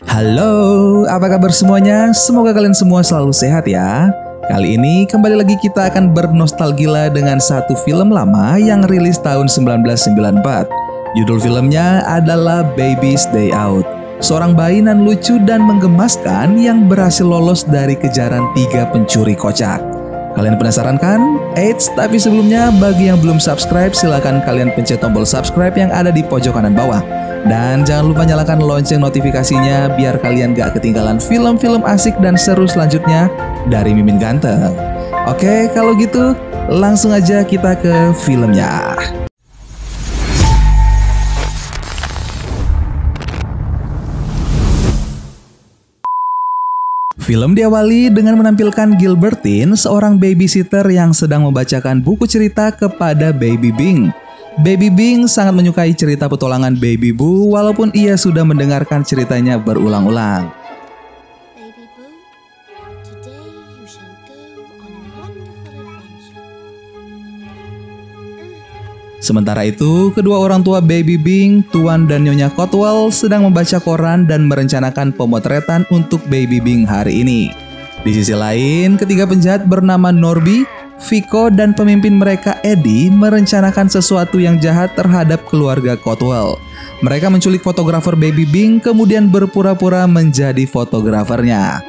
Halo, apa kabar semuanya? Semoga kalian semua selalu sehat ya. Kali ini kembali lagi kita akan bernostalgia dengan satu film lama yang rilis tahun 1994. Judul filmnya adalah Baby's Day Out. Seorang bayi nan lucu dan menggemaskan yang berhasil lolos dari kejaran 3 pencuri kocak. Kalian penasaran kan? Eits, tapi sebelumnya bagi yang belum subscribe silahkan kalian pencet tombol subscribe yang ada di pojok kanan bawah. Dan jangan lupa nyalakan lonceng notifikasinya biar kalian gak ketinggalan film-film asik dan seru selanjutnya dari Mimin Ganteng. Oke, kalau gitu langsung aja kita ke filmnya. Film diawali dengan menampilkan Gilbertine, seorang babysitter yang sedang membacakan buku cerita kepada Baby Bing. Baby Bing sangat menyukai cerita petualangan Baby Boo walaupun ia sudah mendengarkan ceritanya berulang-ulang. Baby Boo, today you shall go on a wonderful adventure. Sementara itu, kedua orang tua Baby Bing, Tuan dan Nyonya Cotwell sedang membaca koran dan merencanakan pemotretan untuk Baby Bing hari ini. Di sisi lain, ketiga penjahat bernama Norby, Vico, dan pemimpin mereka Eddie merencanakan sesuatu yang jahat terhadap keluarga Cotwell. Mereka menculik fotografer Baby Bing kemudian berpura-pura menjadi fotografernya.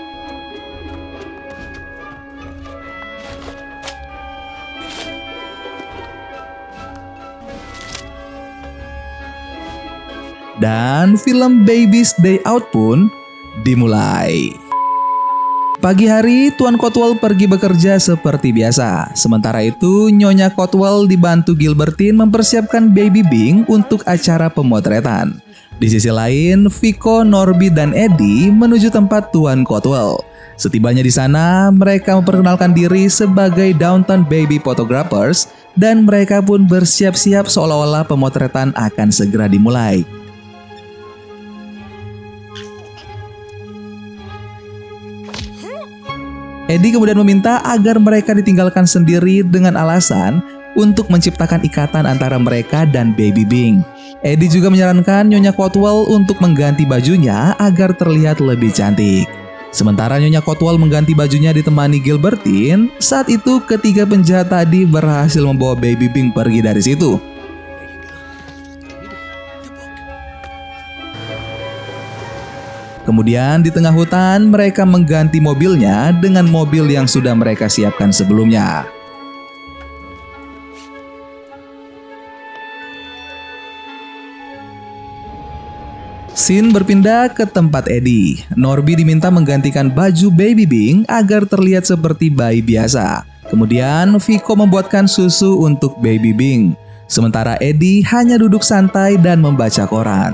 Dan film Baby's Day Out pun dimulai. Pagi hari, Tuan Cotwell pergi bekerja seperti biasa. Sementara itu, Nyonya Cotwell dibantu Gilbertine mempersiapkan Baby Bing untuk acara pemotretan. Di sisi lain, Vico, Norby, dan Eddie menuju tempat Tuan Cotwell. Setibanya di sana, mereka memperkenalkan diri sebagai Downton Baby Photographers dan mereka pun bersiap-siap seolah-olah pemotretan akan segera dimulai. Eddie kemudian meminta agar mereka ditinggalkan sendiri dengan alasan untuk menciptakan ikatan antara mereka dan Baby Bing. Eddie juga menyarankan Nyonya Cotwell untuk mengganti bajunya agar terlihat lebih cantik. Sementara Nyonya Cotwell mengganti bajunya ditemani Gilbertine, saat itu ketiga penjahat tadi berhasil membawa Baby Bing pergi dari situ. Kemudian di tengah hutan mereka mengganti mobilnya dengan mobil yang sudah mereka siapkan sebelumnya. Scene berpindah ke tempat Eddie. Norby diminta menggantikan baju Baby Bing agar terlihat seperti bayi biasa. Kemudian Vico membuatkan susu untuk Baby Bing. Sementara Eddie hanya duduk santai dan membaca koran.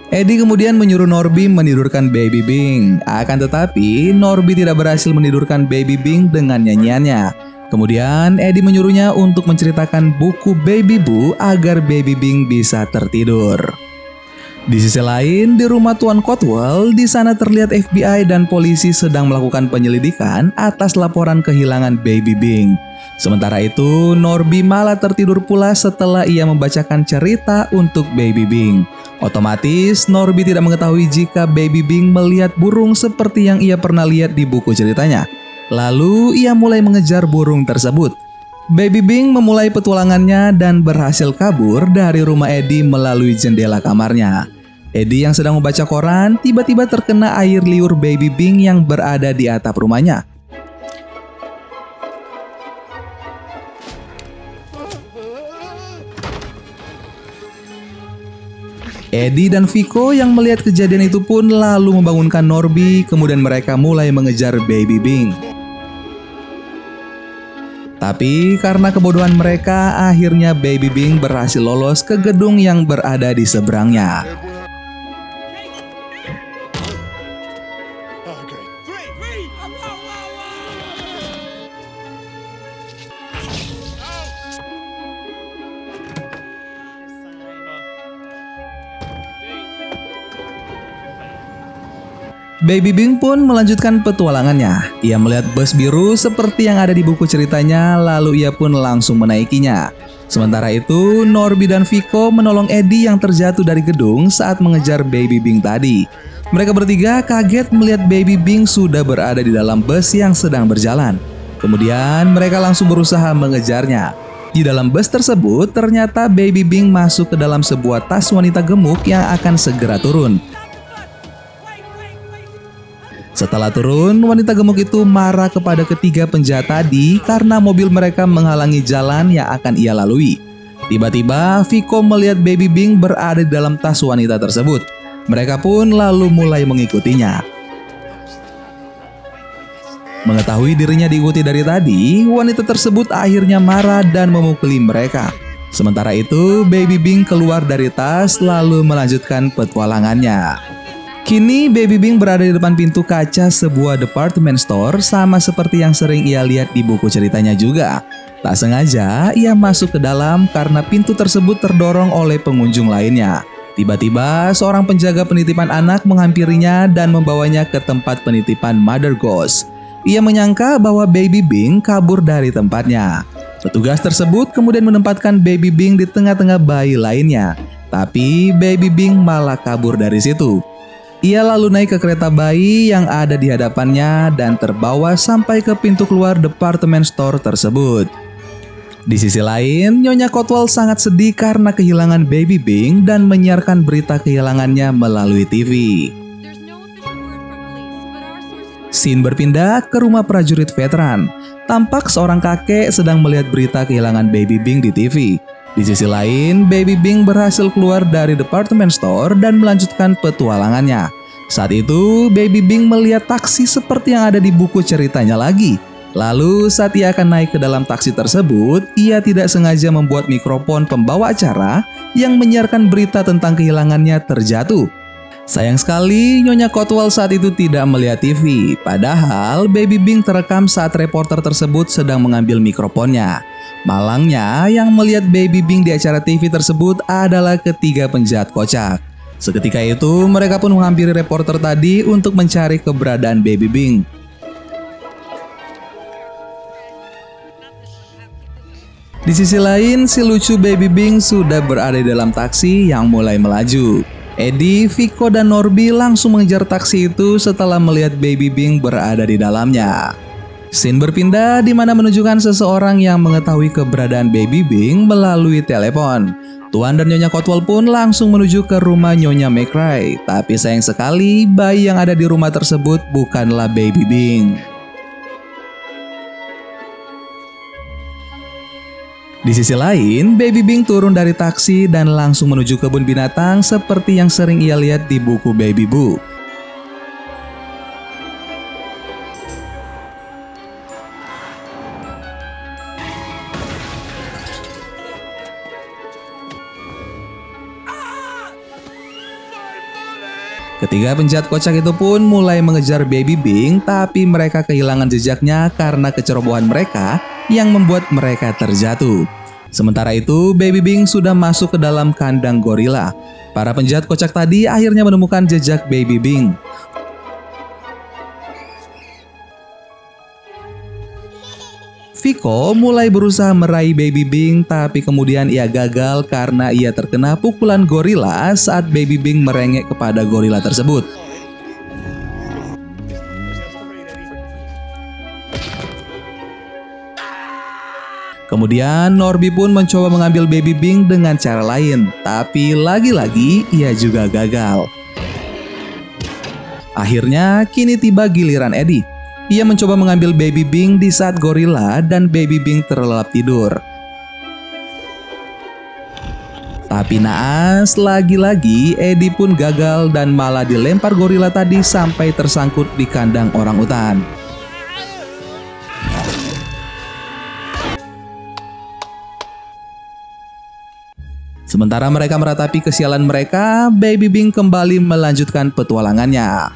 Eddie kemudian menyuruh Norby menidurkan Baby Bing. Akan tetapi, Norby tidak berhasil menidurkan Baby Bing dengan nyanyiannya. Kemudian, Eddie menyuruhnya untuk menceritakan buku Baby Boo agar Baby Bing bisa tertidur. Di sisi lain, di rumah Tuan Cotwell, di sana terlihat FBI dan polisi sedang melakukan penyelidikan atas laporan kehilangan Baby Bing. Sementara itu, Norby malah tertidur pula setelah ia membacakan cerita untuk Baby Bing. Otomatis, Norby tidak mengetahui jika Baby Bing melihat burung seperti yang ia pernah lihat di buku ceritanya. Lalu, ia mulai mengejar burung tersebut. Baby Bing memulai petualangannya dan berhasil kabur dari rumah Eddie melalui jendela kamarnya. Eddie yang sedang membaca koran tiba-tiba terkena air liur Baby Bing yang berada di atap rumahnya. Eddie dan Vico yang melihat kejadian itu pun lalu membangunkan Norby, kemudian mereka mulai mengejar Baby Bing. Tapi karena kebodohan mereka, akhirnya Baby Bing berhasil lolos ke gedung yang berada di seberangnya. Baby Bing pun melanjutkan petualangannya. Ia melihat bus biru seperti yang ada di buku ceritanya, lalu ia pun langsung menaikinya. Sementara itu, Norby dan Vico menolong Eddie yang terjatuh dari gedung saat mengejar Baby Bing tadi. Mereka bertiga kaget melihat Baby Bing sudah berada di dalam bus yang sedang berjalan. Kemudian mereka langsung berusaha mengejarnya. Di dalam bus tersebut, ternyata Baby Bing masuk ke dalam sebuah tas wanita gemuk yang akan segera turun. Setelah turun, wanita gemuk itu marah kepada ketiga penjahat tadi karena mobil mereka menghalangi jalan yang akan ia lalui. Tiba-tiba, Vico melihat Baby Bing berada di dalam tas wanita tersebut. Mereka pun lalu mulai mengikutinya. Mengetahui dirinya diikuti dari tadi, wanita tersebut akhirnya marah dan memukuli mereka. Sementara itu, Baby Bing keluar dari tas lalu melanjutkan petualangannya. Kini Baby Bing berada di depan pintu kaca sebuah department store sama seperti yang sering ia lihat di buku ceritanya juga. Tak sengaja ia masuk ke dalam karena pintu tersebut terdorong oleh pengunjung lainnya. Tiba-tiba seorang penjaga penitipan anak menghampirinya dan membawanya ke tempat penitipan Mother Ghost. Ia menyangka bahwa Baby Bing kabur dari tempatnya. Petugas tersebut kemudian menempatkan Baby Bing di tengah-tengah bayi lainnya. Tapi Baby Bing malah kabur dari situ. Ia lalu naik ke kereta bayi yang ada di hadapannya dan terbawa sampai ke pintu keluar department store tersebut. Di sisi lain, Nyonya Cotwell sangat sedih karena kehilangan Baby Bing dan menyiarkan berita kehilangannya melalui TV. Scene berpindah ke rumah prajurit veteran. Tampak seorang kakek sedang melihat berita kehilangan Baby Bing di TV. Di sisi lain, Baby Bing berhasil keluar dari department store dan melanjutkan petualangannya. Saat itu, Baby Bing melihat taksi seperti yang ada di buku ceritanya lagi. Lalu, saat ia akan naik ke dalam taksi tersebut, ia tidak sengaja membuat mikrofon pembawa acara yang menyiarkan berita tentang kehilangannya terjatuh. Sayang sekali, Nyonya Cotwell saat itu tidak melihat TV. Padahal, Baby Bing terekam saat reporter tersebut sedang mengambil mikrofonnya. Malangnya, yang melihat Baby Bing di acara TV tersebut adalah ketiga penjahat kocak. Seketika itu, mereka pun menghampiri reporter tadi untuk mencari keberadaan Baby Bing. Di sisi lain, si lucu Baby Bing sudah berada di dalam taksi yang mulai melaju. Eddie, Vico, dan Norby langsung mengejar taksi itu setelah melihat Baby Bing berada di dalamnya. Scene berpindah di mana menunjukkan seseorang yang mengetahui keberadaan Baby Bing melalui telepon. Tuan dan Nyonya Cotwell pun langsung menuju ke rumah Nyonya McRae. Tapi sayang sekali, bayi yang ada di rumah tersebut bukanlah Baby Bing. Di sisi lain, Baby Bing turun dari taksi dan langsung menuju kebun binatang seperti yang sering ia lihat di buku Baby Boo. Ketiga penjahat kocak itu pun mulai mengejar Baby Bing, tapi mereka kehilangan jejaknya karena kecerobohan mereka yang membuat mereka terjatuh. Sementara itu, Baby Bing sudah masuk ke dalam kandang gorila. Para penjahat kocak tadi akhirnya menemukan jejak Baby Bing. Vico mulai berusaha meraih Baby Bing, tapi kemudian ia gagal karena ia terkena pukulan gorila saat Baby Bing merengek kepada gorila tersebut. Kemudian Norby pun mencoba mengambil Baby Bing dengan cara lain, tapi lagi-lagi ia juga gagal. Akhirnya kini tiba giliran Eddie. Ia mencoba mengambil Baby Bing di saat gorila dan Baby Bing terlelap tidur. Tapi naas, lagi-lagi Eddie pun gagal dan malah dilempar gorila tadi sampai tersangkut di kandang orangutan. Sementara mereka meratapi kesialan mereka, Baby Bing kembali melanjutkan petualangannya.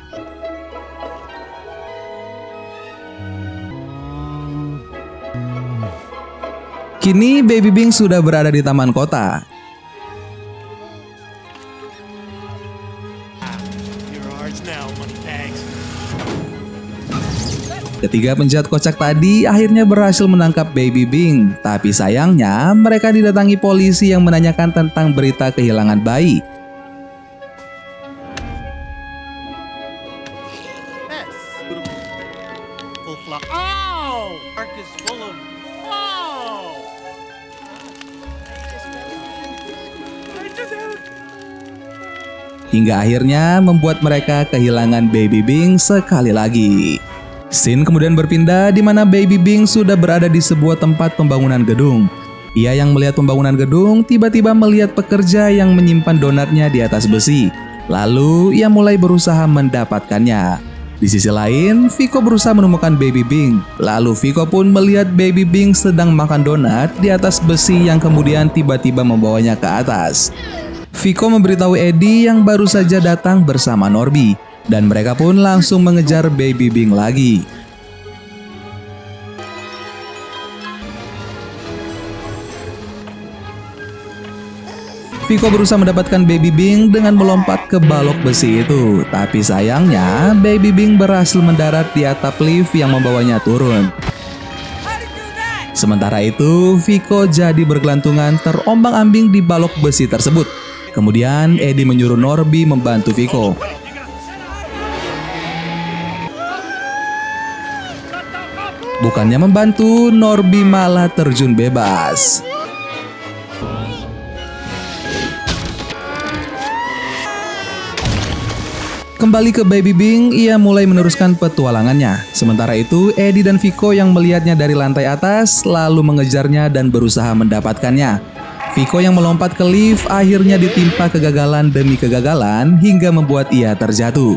Kini Baby Bing sudah berada di taman kota. You're ours now, money bags. Ketiga penjahat kocak tadi akhirnya berhasil menangkap Baby Bing. Tapi sayangnya mereka didatangi polisi yang menanyakan tentang berita kehilangan bayi. Hingga akhirnya membuat mereka kehilangan Baby Bing sekali lagi. Scene kemudian berpindah di mana Baby Bing sudah berada di sebuah tempat pembangunan gedung. Ia yang melihat pembangunan gedung tiba-tiba melihat pekerja yang menyimpan donatnya di atas besi. Lalu ia mulai berusaha mendapatkannya. Di sisi lain, Viko berusaha menemukan Baby Bing. Lalu Viko pun melihat Baby Bing sedang makan donat di atas besi yang kemudian tiba-tiba membawanya ke atas. Viko memberitahu Eddie yang baru saja datang bersama Norby, dan mereka pun langsung mengejar Baby Bing lagi. Viko berusaha mendapatkan Baby Bing dengan melompat ke balok besi itu, tapi sayangnya Baby Bing berhasil mendarat di atap lift yang membawanya turun. Sementara itu, Viko jadi bergelantungan terombang-ambing di balok besi tersebut. Kemudian Eddie menyuruh Norby membantu Viko. Bukannya membantu, Norby malah terjun bebas. Kembali ke Baby Bing, ia mulai meneruskan petualangannya. Sementara itu, Eddie dan Viko yang melihatnya dari lantai atas lalu mengejarnya dan berusaha mendapatkannya. Viko yang melompat ke lift akhirnya ditimpa kegagalan demi kegagalan hingga membuat ia terjatuh.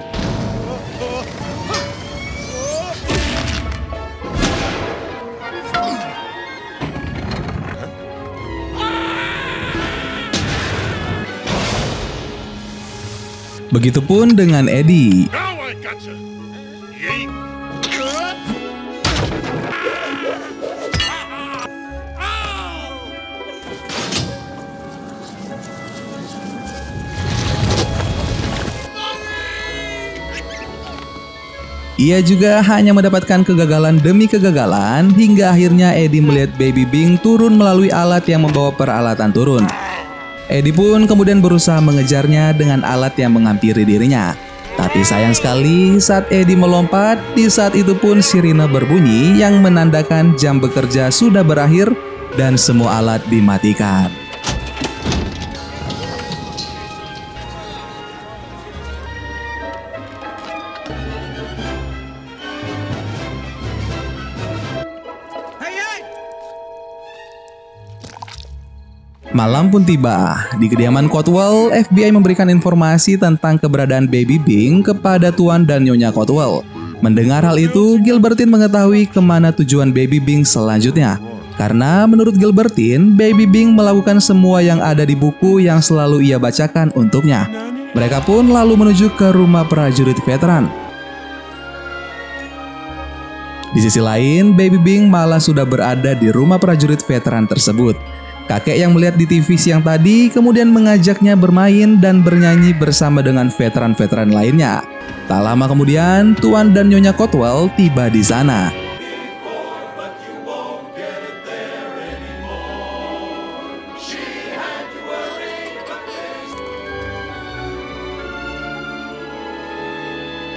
Begitupun dengan Eddie. Ia juga hanya mendapatkan kegagalan demi kegagalan hingga akhirnya Eddie melihat Baby Bing turun melalui alat yang membawa peralatan turun. Eddie pun kemudian berusaha mengejarnya dengan alat yang menghampiri dirinya. Tapi sayang sekali saat Eddie melompat, di saat itu pun sirine berbunyi yang menandakan jam bekerja sudah berakhir dan semua alat dimatikan. Malam pun tiba. Di kediaman Cotwell, FBI memberikan informasi tentang keberadaan Baby Bing kepada Tuan dan Nyonya Cotwell. Mendengar hal itu, Gilbertine mengetahui kemana tujuan Baby Bing selanjutnya. Karena menurut Gilbertine, Baby Bing melakukan semua yang ada di buku yang selalu ia bacakan untuknya. Mereka pun lalu menuju ke rumah prajurit veteran. Di sisi lain, Baby Bing malah sudah berada di rumah prajurit veteran tersebut. Kakek yang melihat di TV siang tadi kemudian mengajaknya bermain dan bernyanyi bersama dengan veteran-veteran lainnya. Tak lama kemudian, Tuan dan Nyonya Cotwell tiba di sana.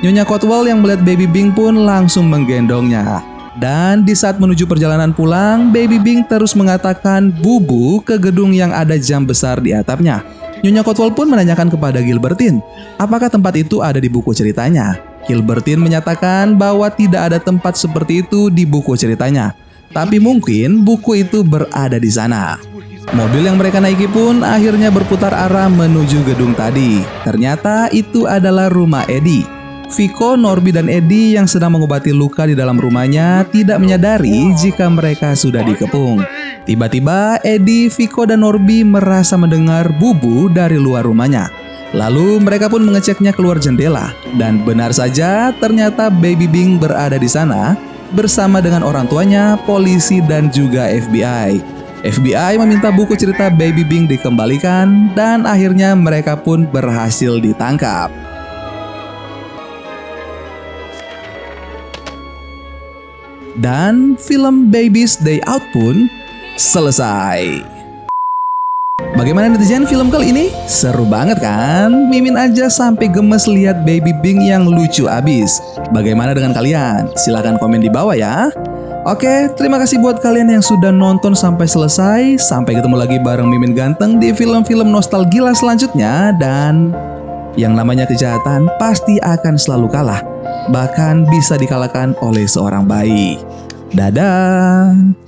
Nyonya Cotwell yang melihat Baby Bing pun langsung menggendongnya. Dan di saat menuju perjalanan pulang, Baby Bing terus mengatakan bubu ke gedung yang ada jam besar di atapnya. Nyonya Cotwell pun menanyakan kepada Gilbertine, apakah tempat itu ada di buku ceritanya? Gilbertine menyatakan bahwa tidak ada tempat seperti itu di buku ceritanya. Tapi mungkin buku itu berada di sana. Mobil yang mereka naiki pun akhirnya berputar arah menuju gedung tadi. Ternyata itu adalah rumah Eddie. Viko, Norby, dan Eddie yang sedang mengobati luka di dalam rumahnya tidak menyadari jika mereka sudah dikepung. Tiba-tiba Eddie, Viko, dan Norby merasa mendengar bubu dari luar rumahnya. Lalu mereka pun mengeceknya keluar jendela. Dan benar saja ternyata Baby Bing berada di sana bersama dengan orang tuanya, polisi, dan juga FBI. FBI meminta buku cerita Baby Bing dikembalikan dan akhirnya mereka pun berhasil ditangkap. Dan film Baby's Day Out pun selesai. Bagaimana netizen film kali ini? Seru banget kan? Mimin aja sampai gemes lihat Baby Bing yang lucu abis. Bagaimana dengan kalian? Silahkan komen di bawah ya. Oke, terima kasih buat kalian yang sudah nonton sampai selesai. Sampai ketemu lagi bareng Mimin Ganteng di film-film nostalgia selanjutnya. Dan yang namanya kejahatan pasti akan selalu kalah. Bahkan bisa dikalahkan oleh seorang bayi. Dadah.